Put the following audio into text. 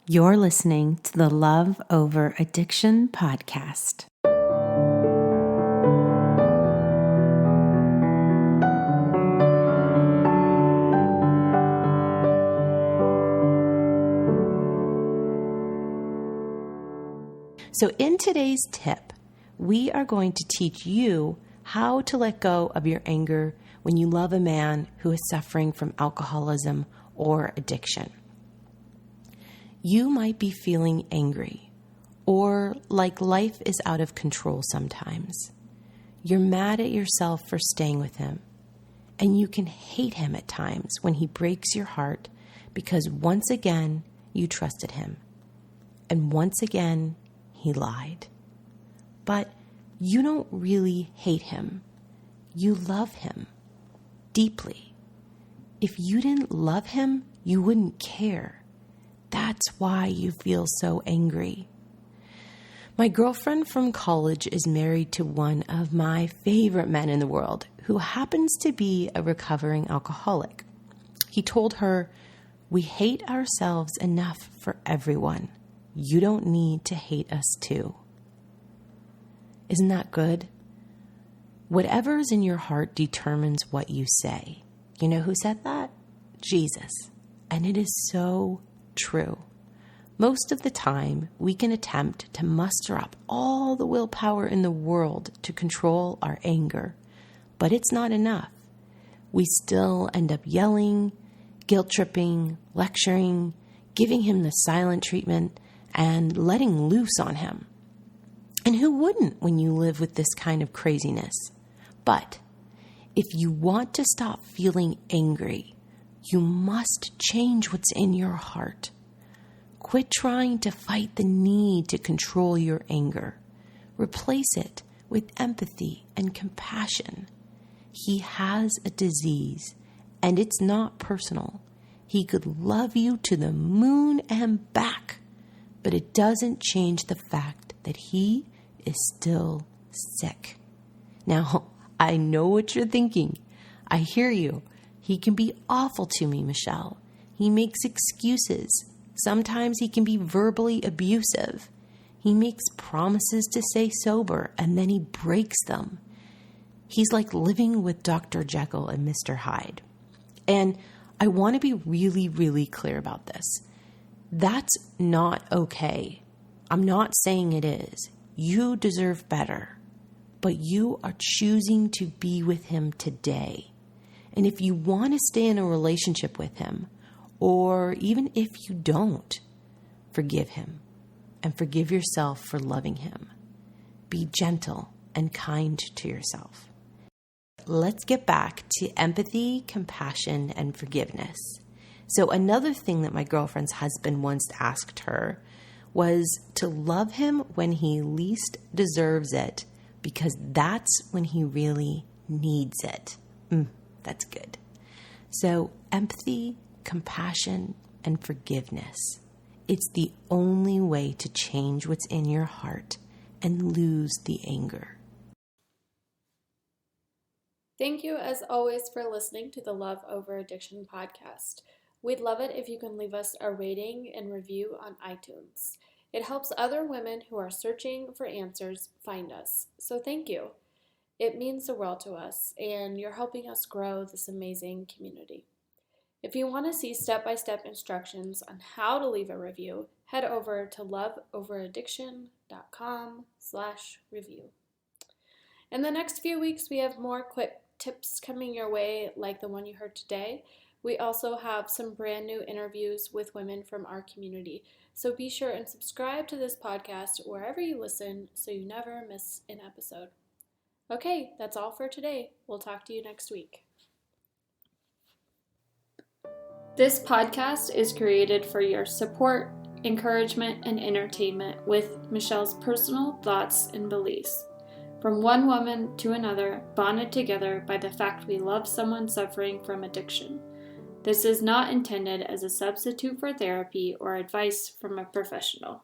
You're listening to the Love Over Addiction podcast. So in today's tip, we are going to teach you how to let go of your anger when you love a man who is suffering from alcoholism or addiction. You might be feeling angry or like life is out of control sometimes. You're mad at yourself for staying with him, and you can hate him at times when he breaks your heart because once again you trusted him, and once again he lied. But you don't really hate him. You love him deeply. If you didn't love him, you wouldn't care. That's why you feel so angry. My girlfriend from college is married to one of my favorite men in the world who happens to be a recovering alcoholic. He told her, "We hate ourselves enough for everyone. You don't need to hate us too." Isn't that good? Whatever's in your heart determines what you say. You know who said that? Jesus. And it is so true. Most of the time, we can attempt to muster up all the willpower in the world to control our anger, but it's not enough. We still end up yelling, guilt-tripping, lecturing, giving him the silent treatment, and letting loose on him. And who wouldn't when you live with this kind of craziness? But if you want to stop feeling angry, you must change what's in your heart. Quit trying to fight the need to control your anger. Replace it with empathy and compassion. He has a disease, and it's not personal. He could love you to the moon and back, but it doesn't change the fact that he is still sick. Now, I know what you're thinking. I hear you. He can be awful to me, Michelle. He makes excuses. Sometimes he can be verbally abusive. He makes promises to stay sober and then he breaks them. He's like living with Dr. Jekyll and Mr. Hyde. And I want to be really, really clear about this. That's not okay. I'm not saying it is. You deserve better. But you are choosing to be with him today. And if you want to stay in a relationship with him, or even if you don't, forgive him and forgive yourself for loving him. Be gentle and kind to yourself. Let's get back to empathy, compassion, and forgiveness. So another thing that my girlfriend's husband once asked her was to love him when he least deserves it, because that's when he really needs it. That's good. So empathy, compassion, and forgiveness. It's the only way to change what's in your heart and lose the anger. Thank you, as always, for listening to the Love Over Addiction podcast. We'd love it if you can leave us a rating and review on iTunes. It helps other women who are searching for answers find us. So thank you. It means the world to us, and you're helping us grow this amazing community. If you want to see step-by-step instructions on how to leave a review, head over to loveoveraddiction.com/review. In the next few weeks, we have more quick tips coming your way like the one you heard today. We also have some brand new interviews with women from our community. So be sure and subscribe to this podcast wherever you listen so you never miss an episode. Okay, that's all for today. We'll talk to you next week. This podcast is created for your support, encouragement, and entertainment with Michelle's personal thoughts and beliefs. From one woman to another, bonded together by the fact we love someone suffering from addiction. This is not intended as a substitute for therapy or advice from a professional.